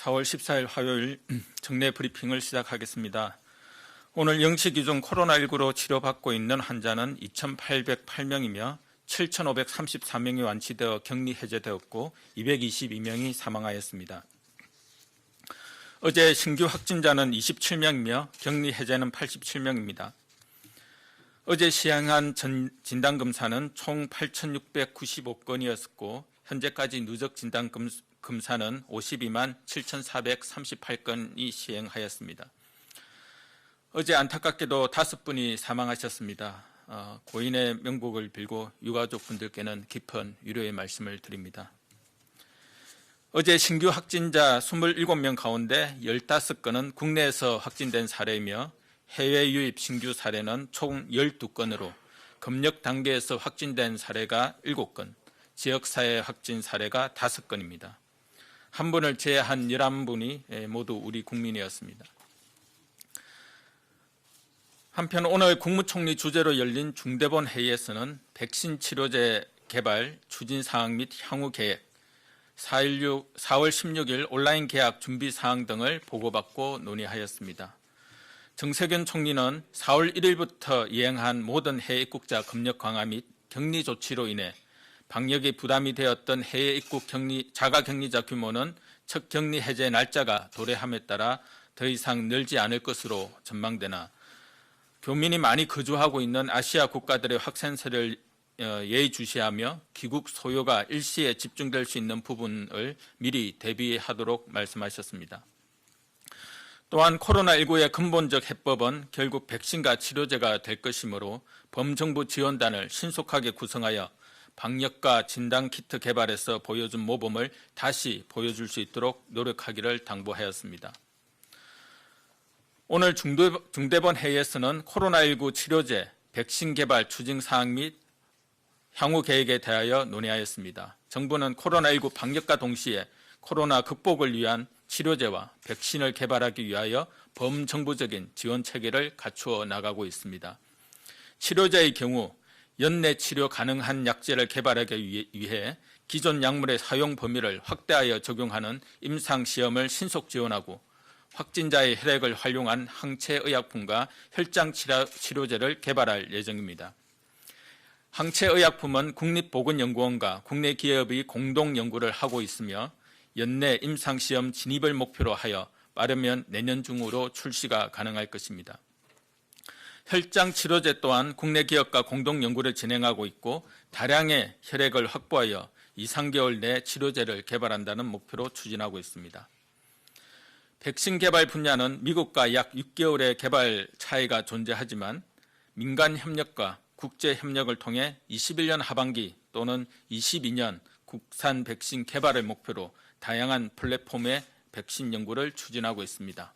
4월 14일 화요일 정례 브리핑을 시작하겠습니다. 오늘 0시 기준 코로나19로 치료받고 있는 환자는 2,808명이며 7,534명이 완치되어 격리 해제되었고 222명이 사망하였습니다. 어제 신규 확진자는 27명이며 격리 해제는 87명입니다. 어제 시행한 진단검사는 총 8,695건이었고 현재까지 누적 진단검사는 52만 7,438건이 시행하였습니다. 어제 안타깝게도 5분이 사망하셨습니다. 고인의 명복을 빌고 유가족분들께는 깊은 위로의 말씀을 드립니다. 어제 신규 확진자 27명 가운데 15건은 국내에서 확진된 사례이며 해외 유입 신규 사례는 총 12건으로 검역 단계에서 확진된 사례가 7건, 지역사회 확진 사례가 5건입니다. 한 분을 제외한 11분이 모두 우리 국민이었습니다. 한편 오늘 국무총리 주재로 열린 중대본 회의에서는 백신 치료제 개발 추진 사항 및 향후 계획, 4월 16일 온라인 계약 준비 사항 등을 보고받고 논의하였습니다. 정세균 총리는 4월 1일부터 이행한 모든 해외 입국자 검역 강화 및 격리 조치로 인해 방역에 부담이 되었던 해외 입국 자가 격리자 규모는 첫 격리 해제 날짜가 도래함에 따라 더 이상 늘지 않을 것으로 전망되나 교민이 많이 거주하고 있는 아시아 국가들의 확산세를 예의주시하며 귀국 소요가 일시에 집중될 수 있는 부분을 미리 대비하도록 말씀하셨습니다. 또한 코로나19의 근본적 해법은 결국 백신과 치료제가 될 것이므로 범정부 지원단을 신속하게 구성하여 방역과 진단키트 개발에서 보여준 모범을 다시 보여줄 수 있도록 노력하기를 당부하였습니다. 오늘 중대본 회의에서는 코로나19 치료제, 백신 개발 추진 사항 및 향후 계획에 대하여 논의하였습니다. 정부는 코로나19 방역과 동시에 코로나 극복을 위한 치료제와 백신을 개발하기 위하여 범정부적인 지원 체계를 갖추어 나가고 있습니다. 치료제의 경우 연내 치료 가능한 약제를 개발하기 위해 기존 약물의 사용 범위를 확대하여 적용하는 임상시험을 신속 지원하고 확진자의 혈액을 활용한 항체의약품과 혈장 치료제를 개발할 예정입니다. 항체의약품은 국립보건연구원과 국내 기업이 공동 연구를 하고 있으며 연내 임상시험 진입을 목표로 하여 빠르면 내년 중으로 출시가 가능할 것입니다. 혈장 치료제 또한 국내 기업과 공동 연구를 진행하고 있고 다량의 혈액을 확보하여 2~3개월 내 치료제를 개발한다는 목표로 추진하고 있습니다. 백신 개발 분야는 미국과 약 6개월의 개발 차이가 존재하지만 민간 협력과 국제 협력을 통해 21년 하반기 또는 22년 국산 백신 개발을 목표로 다양한 플랫폼의 백신 연구를 추진하고 있습니다.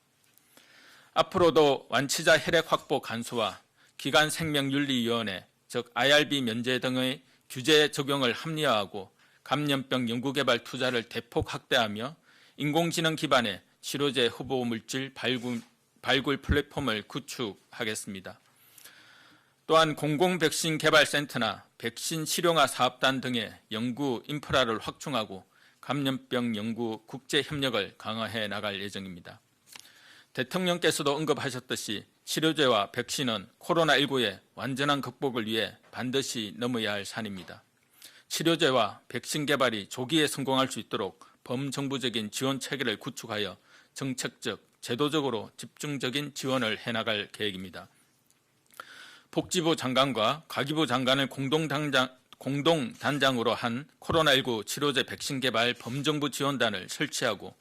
앞으로도 완치자 혈액 확보 간소화, 기관생명윤리위원회, 즉 IRB 면제 등의 규제 적용을 합리화하고 감염병 연구개발 투자를 대폭 확대하며 인공지능 기반의 치료제 후보 물질 발굴 플랫폼을 구축하겠습니다. 또한 공공백신 개발센터나 백신 실용화 사업단 등의 연구 인프라를 확충하고 감염병 연구 국제 협력을 강화해 나갈 예정입니다. 대통령께서도 언급하셨듯이 치료제와 백신은 코로나19의 완전한 극복을 위해 반드시 넘어야 할 산입니다. 치료제와 백신 개발이 조기에 성공할 수 있도록 범정부적인 지원 체계를 구축하여 정책적, 제도적으로 집중적인 지원을 해나갈 계획입니다. 복지부 장관과 과기부 장관을 공동단장으로 한 코로나19 치료제 백신 개발 범정부 지원단을 설치하고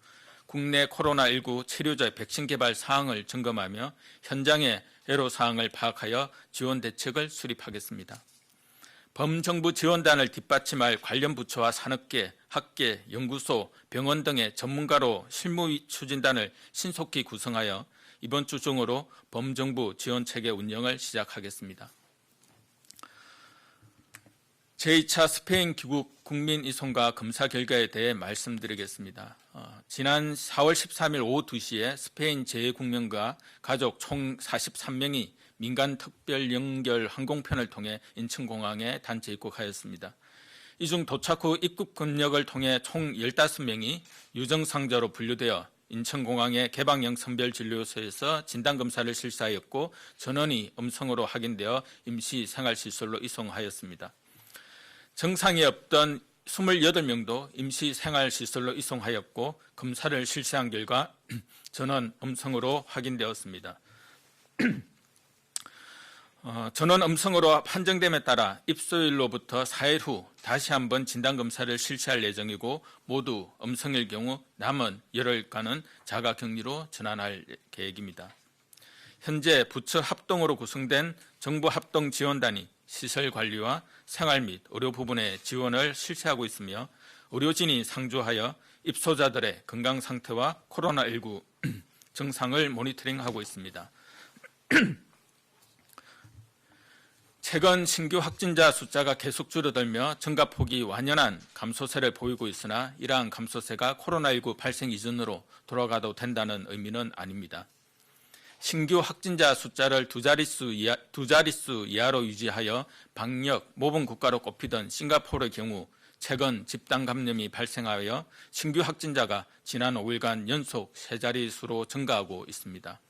국내 코로나19 치료제 백신 개발 사항을 점검하며 현장의 애로사항을 파악하여 지원 대책을 수립하겠습니다. 범정부 지원단을 뒷받침할 관련 부처와 산업계, 학계, 연구소, 병원 등의 전문가로 실무 추진단을 신속히 구성하여 이번 주 중으로 범정부 지원체계 운영을 시작하겠습니다. 제2차 스페인 귀국 국민 이송과 검사 결과에 대해 말씀드리겠습니다. 지난 4월 13일 오후 2시에 스페인 재외국민과 가족 총 43명이 민간 특별 연결 항공편을 통해 인천공항에 단체 입국하였습니다. 이 중 도착 후 입국 검역을 통해 총 15명이 유정상자로 분류되어 인천공항의 개방형 선별진료소에서 진단검사를 실시하였고 전원이 음성으로 확인되어 임시 생활시설로 이송하였습니다. 증상이 없던 28명도 임시 생활시설로 이송하였고 검사를 실시한 결과 전원 음성으로 확인되었습니다. 전원 음성으로 판정됨에 따라 입소일로부터 4일 후 다시 한번 진단검사를 실시할 예정이고 모두 음성일 경우 남은 열흘간은 자가격리로 전환할 계획입니다. 현재 부처 합동으로 구성된 정부 합동지원단이 시설관리와 생활 및 의료 부분의 지원을 실시하고 있으며 의료진이 상주하여 입소자들의 건강 상태와 코로나19 증상을 모니터링하고 있습니다. 최근 신규 확진자 숫자가 계속 줄어들며 증가폭이 완연한 감소세를 보이고 있으나 이러한 감소세가 코로나19 발생 이전으로 돌아가도 된다는 의미는 아닙니다. 신규 확진자 숫자를 두 자릿수 이하로 유지하여 방역 모범 국가로 꼽히던 싱가포르의 경우 최근 집단 감염이 발생하여 신규 확진자가 지난 5일간 연속 세 자릿수로 증가하고 있습니다.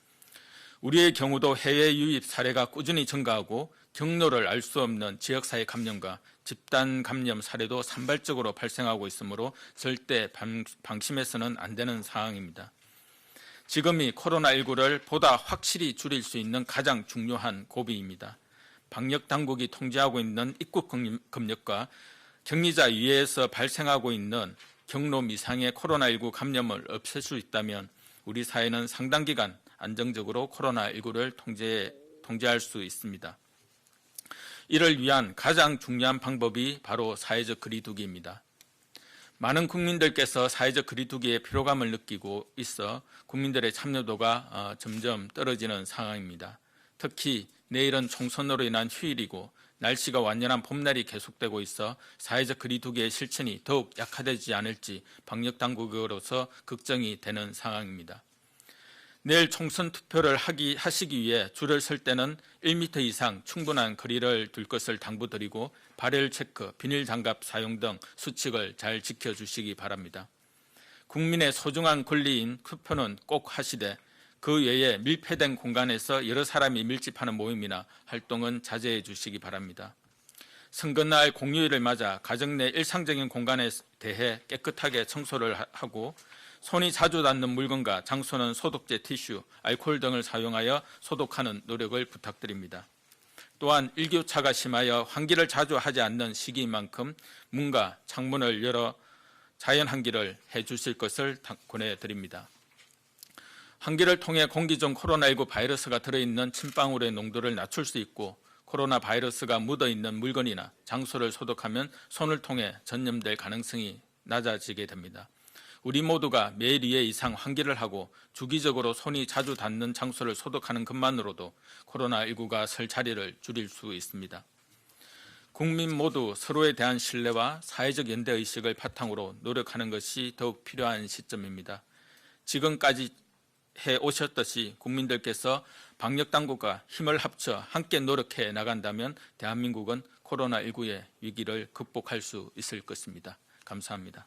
우리의 경우도 해외 유입 사례가 꾸준히 증가하고 경로를 알 수 없는 지역사회 감염과 집단 감염 사례도 산발적으로 발생하고 있으므로 절대 방심해서는 안 되는 상황입니다. 지금이 코로나19를 보다 확실히 줄일 수 있는 가장 중요한 고비입니다. 방역당국이 통제하고 있는 입국 검역과 격리자 위에서 발생하고 있는 경로 미상의 코로나19 감염을 없앨 수 있다면 우리 사회는 상당 기간 안정적으로 코로나19를 통제할 수 있습니다. 이를 위한 가장 중요한 방법이 바로 사회적 거리두기입니다. 많은 국민들께서 사회적 거리두기의 피로감을 느끼고 있어 국민들의 참여도가 점점 떨어지는 상황입니다. 특히 내일은 총선으로 인한 휴일이고 날씨가 완연한 봄날이 계속되고 있어 사회적 거리두기의 실천이 더욱 약화되지 않을지 방역당국으로서 걱정이 되는 상황입니다. 내일 총선 투표를 하시기 위해 줄을 설 때는 1m 이상 충분한 거리를 둘 것을 당부드리고 발열 체크, 비닐 장갑 사용 등 수칙을 잘 지켜주시기 바랍니다. 국민의 소중한 권리인 투표는 꼭 하시되 그 외에 밀폐된 공간에서 여러 사람이 밀집하는 모임이나 활동은 자제해 주시기 바랍니다. 선거날 공휴일을 맞아 가정 내 일상적인 공간에 대해 깨끗하게 청소를 하고 손이 자주 닿는 물건과 장소는 소독제 티슈, 알코올 등을 사용하여 소독하는 노력을 부탁드립니다. 또한 일교차가 심하여 환기를 자주 하지 않는 시기인 만큼 문과 창문을 열어 자연 환기를 해주실 것을 권해드립니다. 환기를 통해 공기 중 코로나19 바이러스가 들어있는 침방울의 농도를 낮출 수 있고 코로나 바이러스가 묻어있는 물건이나 장소를 소독하면 손을 통해 전염될 가능성이 낮아지게 됩니다. 우리 모두가 매일 2회 이상 환기를 하고 주기적으로 손이 자주 닿는 장소를 소독하는 것만으로도 코로나19가 설 자리를 줄일 수 있습니다. 국민 모두 서로에 대한 신뢰와 사회적 연대의식을 바탕으로 노력하는 것이 더욱 필요한 시점입니다. 지금까지 해오셨듯이 국민들께서 방역당국과 힘을 합쳐 함께 노력해 나간다면 대한민국은 코로나19의 위기를 극복할 수 있을 것입니다. 감사합니다.